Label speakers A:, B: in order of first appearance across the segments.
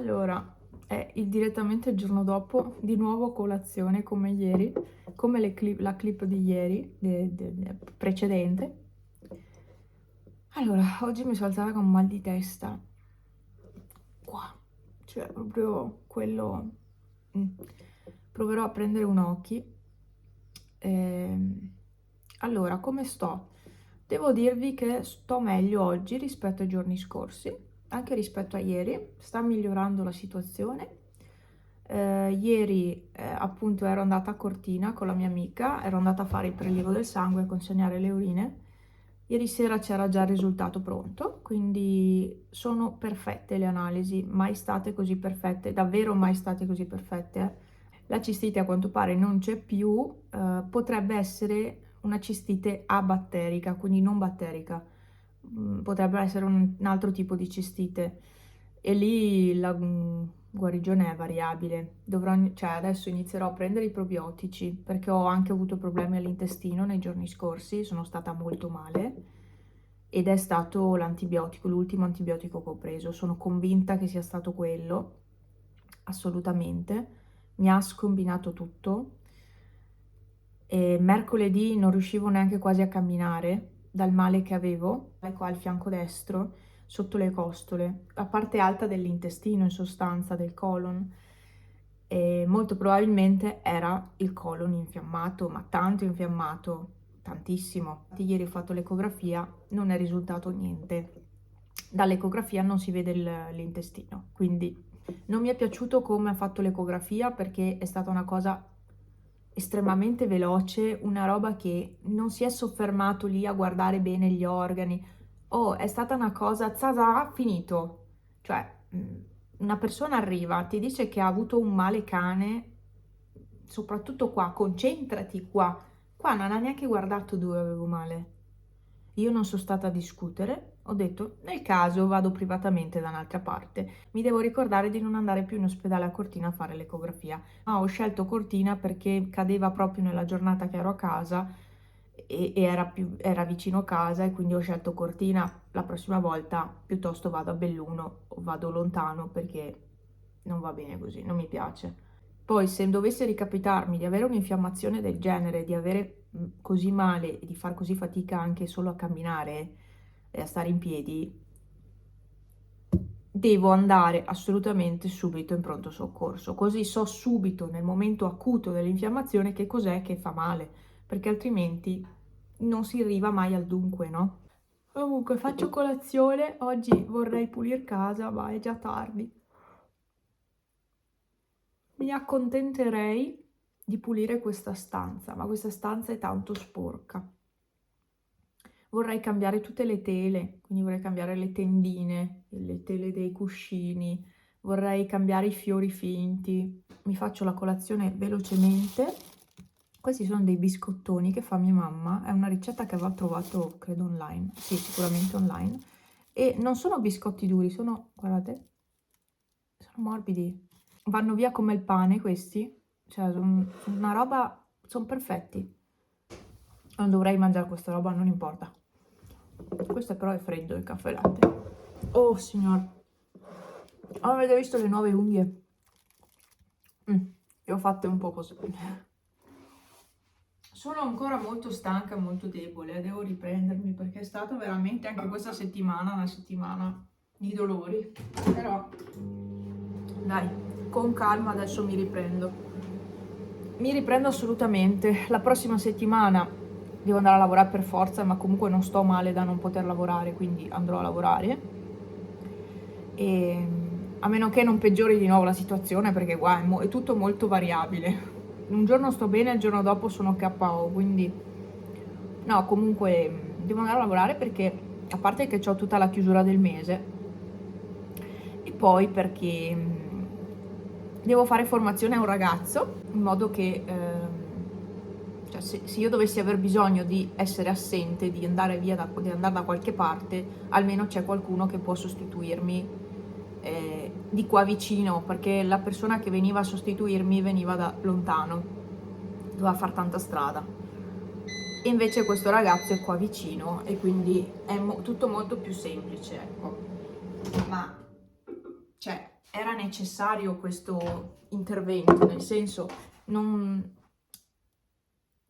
A: Allora, è direttamente il giorno dopo, di nuovo colazione come ieri, come la clip di ieri, precedente. Allora, oggi mi sono alzata con mal di testa, qua, cioè proprio quello. mm. Proverò a prendere un occhi. Ehm, allora, come sto? Devo dirvi che sto meglio oggi rispetto ai giorni scorsi, anche rispetto a ieri, sta migliorando la situazione. Ieri appunto ero andata a Cortina con la mia amica, ero andata a fare il prelievo del sangue e consegnare le urine. Ieri sera c'era già il risultato pronto, quindi sono perfette le analisi, mai state così perfette, davvero mai state così perfette. La cistite a quanto pare non c'è più, potrebbe essere una cistite abatterica, quindi non batterica. Potrebbe essere un altro tipo di cistite e lì la guarigione è variabile. Cioè adesso inizierò a prendere i probiotici perché ho anche avuto problemi all'intestino nei giorni scorsi, sono stata molto male ed è stato l'antibiotico, l'ultimo antibiotico che ho preso. Sono convinta che sia stato quello, assolutamente. Mi ha scombinato tutto e mercoledì non riuscivo neanche quasi a camminare dal male che avevo, qua al fianco destro, sotto le costole, la parte alta dell'intestino in sostanza, del colon. E molto probabilmente era il colon infiammato, ma tanto infiammato, tantissimo. Ieri ho fatto l'ecografia, non è risultato niente. Dall'ecografia non si vede l'intestino, quindi non mi è piaciuto come ha fatto l'ecografia perché è stata una cosa estremamente veloce, una roba che non si è soffermato lì a guardare bene gli organi. Oh, è stata una cosa, zazà, finito. Cioè, una persona arriva, ti dice che ha avuto un male cane, soprattutto qua, concentrati qua. Qua non ha neanche guardato dove avevo male. Io non sono stata a discutere, ho detto, nel caso vado privatamente da un'altra parte. Mi devo ricordare di non andare più in ospedale a Cortina a fare l'ecografia. Ma ho scelto Cortina perché cadeva proprio nella giornata che ero a casa e era vicino casa e quindi ho scelto Cortina. La prossima volta piuttosto vado a Belluno o vado lontano perché non va bene così, non mi piace. Poi se dovesse ricapitarmi di avere un'infiammazione del genere, di avere così male e di far così fatica anche solo a camminare e a stare in piedi, devo andare assolutamente subito in pronto soccorso, così so subito nel momento acuto dell'infiammazione che cos'è che fa male, perché altrimenti non si arriva mai al dunque, no? Comunque faccio colazione, oggi vorrei pulire casa, ma è già tardi. Mi accontenterei di pulire questa stanza, ma questa stanza è tanto sporca. Vorrei cambiare tutte le tele, quindi vorrei cambiare le tendine, le tele dei cuscini, vorrei cambiare i fiori finti. Mi faccio la colazione velocemente. Questi sono dei biscottoni che fa mia mamma, è una ricetta che aveva trovato, credo, online. Sì, sicuramente online. E non sono biscotti duri, sono, guardate, sono morbidi. Vanno via come il pane questi, cioè sono una roba, sono perfetti. Non dovrei mangiare questa roba, non importa. Questo però è freddo, il caffè latte. Oh signor, avete visto le nuove unghie? Le ho fatte un po' così. Sono ancora molto stanca, molto debole, devo riprendermi perché è stata veramente anche questa settimana una settimana di dolori. Però dai, con calma adesso mi riprendo. Mi riprendo assolutamente. La prossima settimana devo andare a lavorare per forza, ma comunque non sto male da non poter lavorare, quindi andrò a lavorare. E a meno che non peggiori di nuovo la situazione, perché qua è tutto molto variabile. Un giorno sto bene, il giorno dopo sono KO, quindi no, comunque devo andare a lavorare perché a parte che ho tutta la chiusura del mese e poi perché devo fare formazione a un ragazzo in modo che cioè se io dovessi aver bisogno di essere assente, di andare via di andare da qualche parte, almeno c'è qualcuno che può sostituirmi di qua vicino, perché la persona che veniva a sostituirmi veniva da lontano, doveva fare tanta strada. E invece questo ragazzo è qua vicino e quindi è tutto molto più semplice, ecco. Ma, cioè, era necessario questo intervento, nel senso,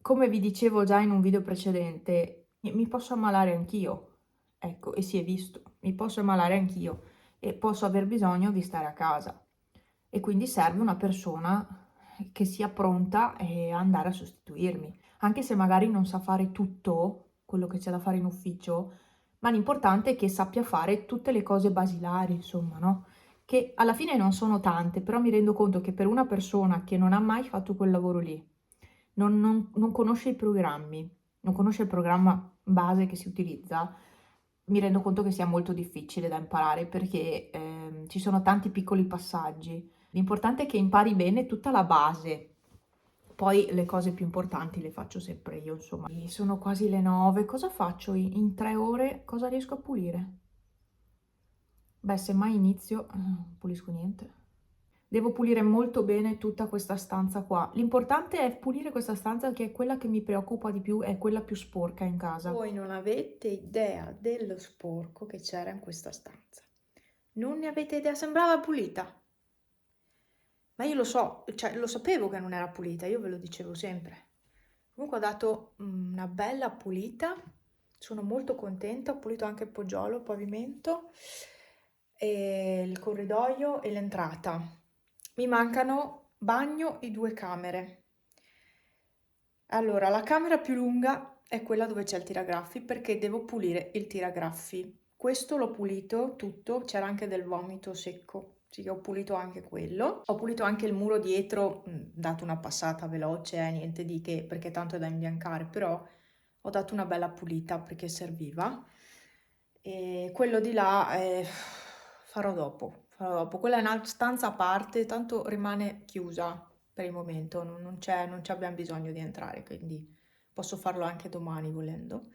A: come vi dicevo già in un video precedente, mi posso ammalare anch'io, ecco, e si è visto, mi posso ammalare anch'io e posso aver bisogno di stare a casa e quindi serve una persona che sia pronta a andare a sostituirmi, anche se magari non sa fare tutto quello che c'è da fare in ufficio, ma l'importante è che sappia fare tutte le cose basilari, insomma, no? Che alla fine non sono tante, però mi rendo conto che per una persona che non ha mai fatto quel lavoro lì, non conosce i programmi, non conosce il programma base che si utilizza, mi rendo conto che sia molto difficile da imparare perché ci sono tanti piccoli passaggi. L'importante è che impari bene tutta la base. Poi le cose più importanti le faccio sempre io, insomma. Sono quasi le 9, cosa faccio in 3 ore? Cosa riesco a pulire? Beh, se mai inizio, non pulisco niente. Devo pulire molto bene tutta questa stanza qua. L'importante è pulire questa stanza che è quella che mi preoccupa di più, è quella più sporca in casa.
B: Voi non avete idea dello sporco che c'era in questa stanza. Non ne avete idea, sembrava pulita. Ma io lo so, cioè lo sapevo che non era pulita, io ve lo dicevo sempre. Comunque ho dato una bella pulita, sono molto contenta, ho pulito anche il poggiolo, il pavimento, e il corridoio e l'entrata. Mi mancano bagno e 2 camere. Allora, la camera più lunga è quella dove c'è il tiragraffi perché devo pulire il tiragraffi. Questo l'ho pulito tutto, c'era anche del vomito secco, sì, ho pulito anche quello. Ho pulito anche il muro dietro, dato una passata veloce, niente di che, perché tanto è da imbiancare, però ho dato una bella pulita perché serviva. E quello di là farò dopo, farò dopo. Quella è una stanza a parte, tanto rimane chiusa per il momento, non ci abbiamo bisogno di entrare, quindi posso farlo anche domani volendo.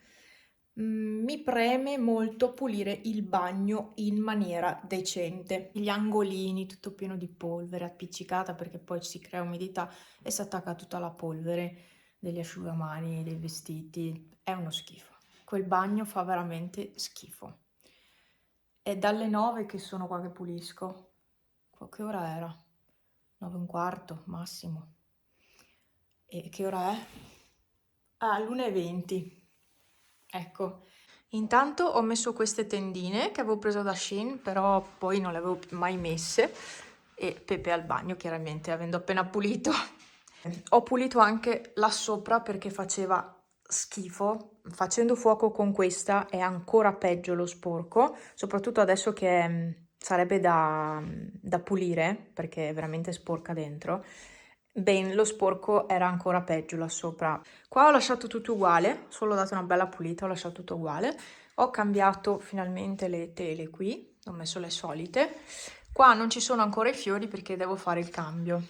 B: Mi preme molto pulire il bagno in maniera decente. Gli angolini, tutto pieno di polvere, appiccicata perché poi si crea umidità e si attacca tutta la polvere degli asciugamani, dei vestiti. È uno schifo. Quel bagno fa veramente schifo. È dalle 9 che sono qua che pulisco. Che ora era? 9 e un quarto, massimo. E che ora è? Ah, l'1:20. Ecco. Intanto ho messo queste tendine che avevo preso da Shein, però poi non le avevo mai messe. E Pepe al bagno, chiaramente, avendo appena pulito. Ho pulito anche là sopra perché faceva schifo. Facendo fuoco con questa è ancora peggio lo sporco, soprattutto adesso che sarebbe da pulire perché è veramente sporca dentro. Ben, lo sporco era ancora peggio là sopra. Qua ho lasciato tutto uguale, solo dato una bella pulita, ho lasciato tutto uguale. Ho cambiato finalmente le tele qui, ho messo le solite. Qua non ci sono ancora i fiori perché devo fare il cambio.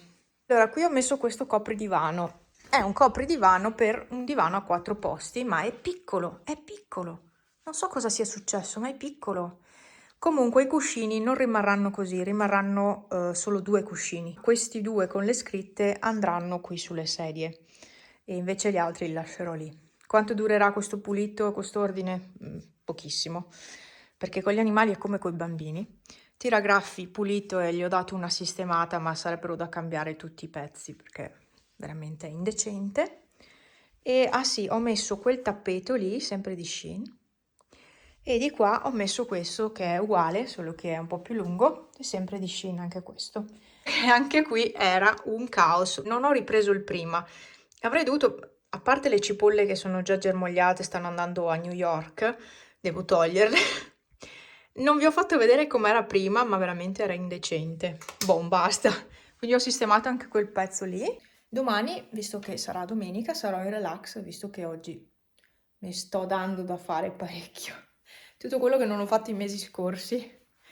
B: Allora, qui ho messo questo copridivano. È un copridivano per un divano a 4 posti, ma è piccolo, è piccolo. Non so cosa sia successo, ma è piccolo. Comunque i cuscini non rimarranno così, rimarranno solo 2 cuscini. Questi 2 con le scritte andranno qui sulle sedie e invece gli altri li lascerò lì. Quanto durerà questo pulito, questo ordine? Pochissimo, perché con gli animali è come con i bambini. Tiragraffi pulito e gli ho dato una sistemata, ma sarebbero da cambiare tutti i pezzi perché veramente è indecente. E ah sì, ho messo quel tappeto lì, sempre di Shein. E di qua ho messo questo che è uguale, solo che è un po' più lungo, è sempre di Shein anche questo. E anche qui era un caos, non ho ripreso il prima. Avrei dovuto, a parte le cipolle che sono già germogliate, stanno andando a New York, devo toglierle. Non vi ho fatto vedere com'era prima, ma veramente era indecente. Boh, basta. Quindi ho sistemato anche quel pezzo lì. Domani, visto che sarà domenica, sarò in relax, visto che oggi mi sto dando da fare parecchio. Tutto quello che non ho fatto i mesi scorsi,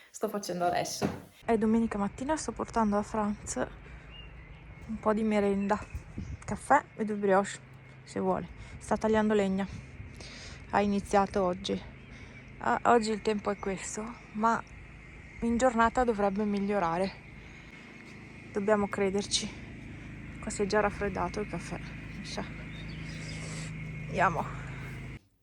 B: sto facendo adesso. È domenica mattina, sto portando a Franz un po' di merenda. Caffè e 2 brioche, se vuole. Sta tagliando legna. Ha iniziato oggi. Oggi il tempo è questo, ma in giornata dovrebbe migliorare. Dobbiamo crederci. Qua si è già raffreddato il caffè. Mi sa. Andiamo.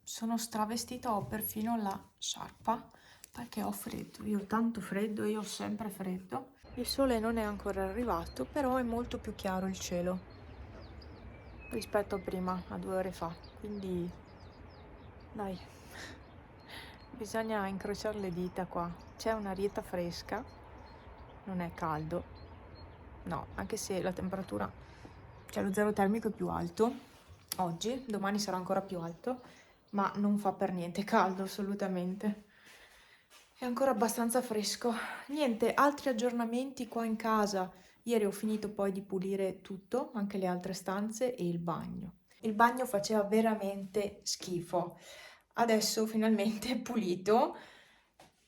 B: Sono stravestita, ho perfino la sciarpa perché ho freddo, io ho tanto freddo, io ho sempre freddo. Il sole non è ancora arrivato, però è molto più chiaro il cielo rispetto a prima, a 2 ore fa, quindi dai, bisogna incrociare le dita qua. C'è un'arietta fresca, non è caldo, no, anche se la temperatura, cioè lo zero termico è più alto oggi, domani sarà ancora più alto, ma non fa per niente caldo assolutamente. È ancora abbastanza fresco. Niente, altri aggiornamenti qua in casa. Ieri ho finito poi di pulire tutto, anche le altre stanze e il bagno. Il bagno faceva veramente schifo. Adesso finalmente è pulito,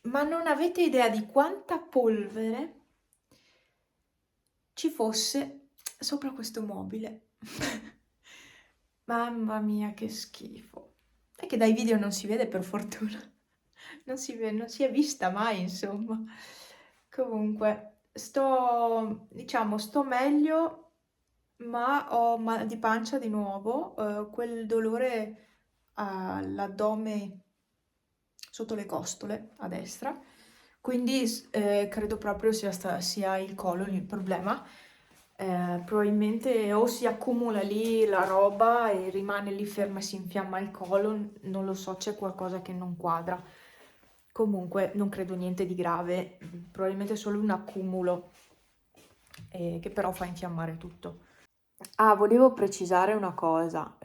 B: ma non avete idea di quanta polvere ci fosse sopra questo mobile. Mamma mia, che schifo. È che dai video non si vede per fortuna. Non si è vista mai, insomma. Comunque, sto meglio, ma ho mal di pancia di nuovo, quel dolore all'addome sotto le costole a destra. Quindi credo proprio sia il colon il problema. Probabilmente o si accumula lì la roba e rimane lì ferma e si infiamma il colon, non lo so, c'è qualcosa che non quadra. Comunque non credo niente di grave, probabilmente solo un accumulo che però fa infiammare tutto. Ah, volevo precisare una cosa,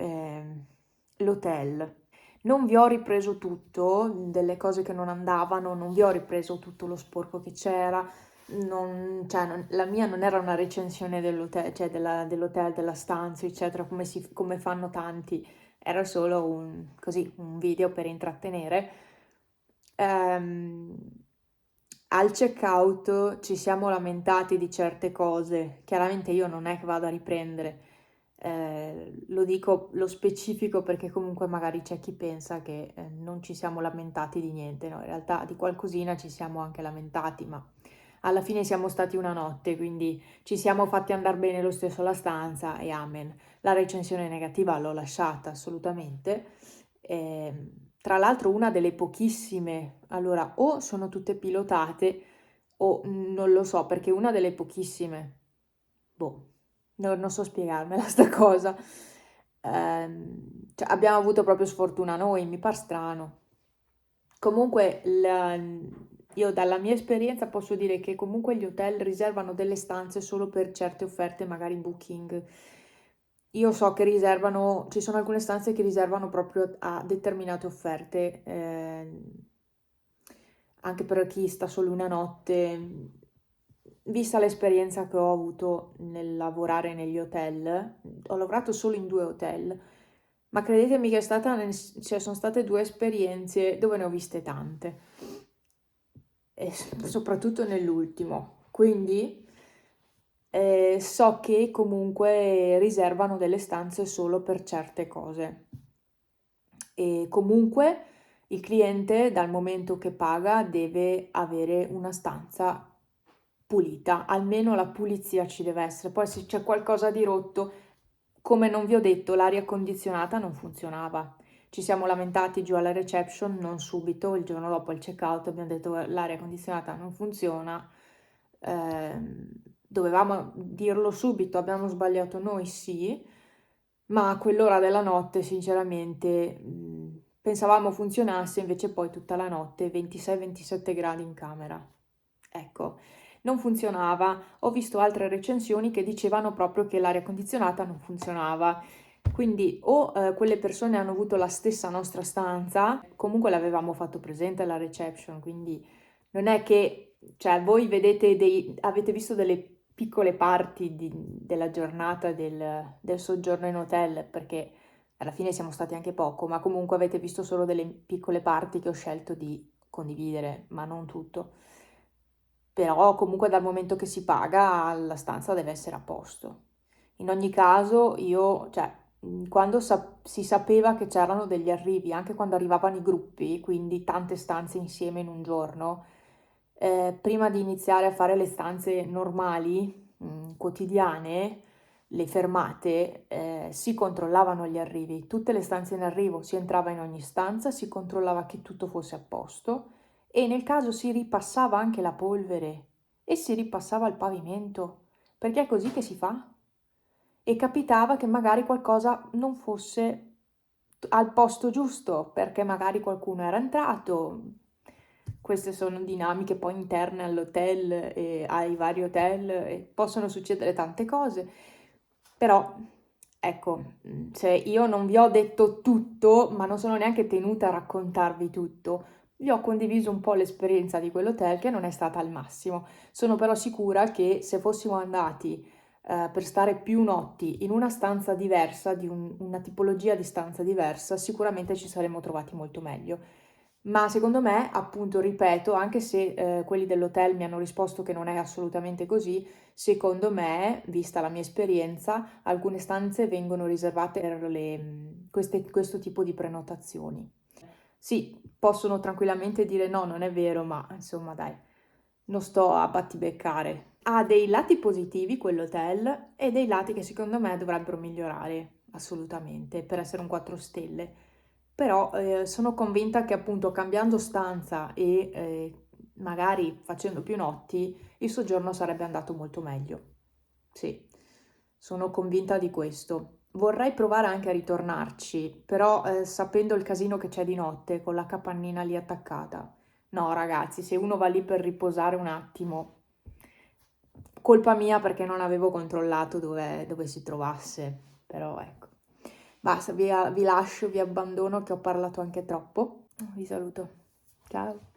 B: l'hotel. Non vi ho ripreso tutto, delle cose che non andavano, non vi ho ripreso tutto lo sporco che c'era, la mia non era una recensione dell'hotel, cioè dell'hotel, della stanza, eccetera, come fanno tanti, era solo un video per intrattenere. Ehm, Al checkout ci siamo lamentati di certe cose, chiaramente io non è che vado a riprendere, lo dico, lo specifico perché comunque magari c'è chi pensa che non ci siamo lamentati di niente, no? In realtà di qualcosina ci siamo anche lamentati, ma alla fine siamo stati una notte, quindi ci siamo fatti andare bene lo stesso alla stanza e amen. La recensione negativa l'ho lasciata assolutamente. Tra l'altro una delle pochissime, allora o sono tutte pilotate o non lo so, perché una delle pochissime, boh, non so spiegarmela sta cosa. Cioè, abbiamo avuto proprio sfortuna noi, mi par strano. Comunque, io dalla mia esperienza posso dire che comunque gli hotel riservano delle stanze solo per certe offerte, magari Booking. Io so che riservano, ci sono alcune stanze che riservano proprio a determinate offerte, anche per chi sta solo una notte. Vista l'esperienza che ho avuto nel lavorare negli hotel, ho lavorato solo in 2 hotel, ma credetemi che cioè, sono state 2 esperienze dove ne ho viste tante, e soprattutto nell'ultimo. Quindi so che comunque riservano delle stanze solo per certe cose. E comunque il cliente, dal momento che paga, deve avere una stanza pulita, almeno la pulizia ci deve essere. Poi se c'è qualcosa di rotto, come non vi ho detto, l'aria condizionata non funzionava. Ci siamo lamentati giù alla reception, non subito, il giorno dopo il checkout abbiamo detto l'aria condizionata non funziona. Dovevamo dirlo subito, abbiamo sbagliato noi, sì, ma a quell'ora della notte, sinceramente, pensavamo funzionasse, invece poi tutta la notte 26-27 gradi in camera. Ecco, non funzionava. Ho visto altre recensioni che dicevano proprio che l'aria condizionata non funzionava. Quindi o quelle persone hanno avuto la stessa nostra stanza, comunque l'avevamo fatto presente alla reception, quindi non è che, cioè, voi avete visto delle piccole parti della giornata del soggiorno in hotel, perché alla fine siamo stati anche poco, ma comunque avete visto solo delle piccole parti che ho scelto di condividere, ma non tutto. Però comunque dal momento che si paga la stanza deve essere a posto. In ogni caso io, cioè, quando si sapeva che c'erano degli arrivi, anche quando arrivavano i gruppi, quindi tante stanze insieme in un giorno, prima di iniziare a fare le stanze normali, quotidiane, le fermate, si controllavano gli arrivi. Tutte le stanze in arrivo, si entrava in ogni stanza, si controllava che tutto fosse a posto e nel caso si ripassava anche la polvere e si ripassava il pavimento, perché è così che si fa. E capitava che magari qualcosa non fosse al posto giusto, perché magari qualcuno era entrato. Queste sono dinamiche poi interne all'hotel e ai vari hotel e possono succedere tante cose. Però, ecco, se io non vi ho detto tutto, ma non sono neanche tenuta a raccontarvi tutto, vi ho condiviso un po' l'esperienza di quell'hotel che non è stata al massimo. Sono però sicura che se fossimo andati per stare più notti in una stanza diversa, di una tipologia di stanza diversa, sicuramente ci saremmo trovati molto meglio. Ma secondo me, appunto, ripeto, anche se quelli dell'hotel mi hanno risposto che non è assolutamente così, secondo me, vista la mia esperienza, alcune stanze vengono riservate per questo tipo di prenotazioni. Sì, possono tranquillamente dire no, non è vero, ma insomma dai, non sto a battibeccare. Ha dei lati positivi quell'hotel e dei lati che secondo me dovrebbero migliorare assolutamente per essere un 4 stelle. Però sono convinta che appunto cambiando stanza e magari facendo più notti, il soggiorno sarebbe andato molto meglio. Sì, sono convinta di questo. Vorrei provare anche a ritornarci, però sapendo il casino che c'è di notte con la capannina lì attaccata. No, ragazzi, se uno va lì per riposare un attimo, colpa mia perché non avevo controllato dove si trovasse, però ecco. Basta, vi lascio, vi abbandono che ho parlato anche troppo. Vi saluto. Ciao.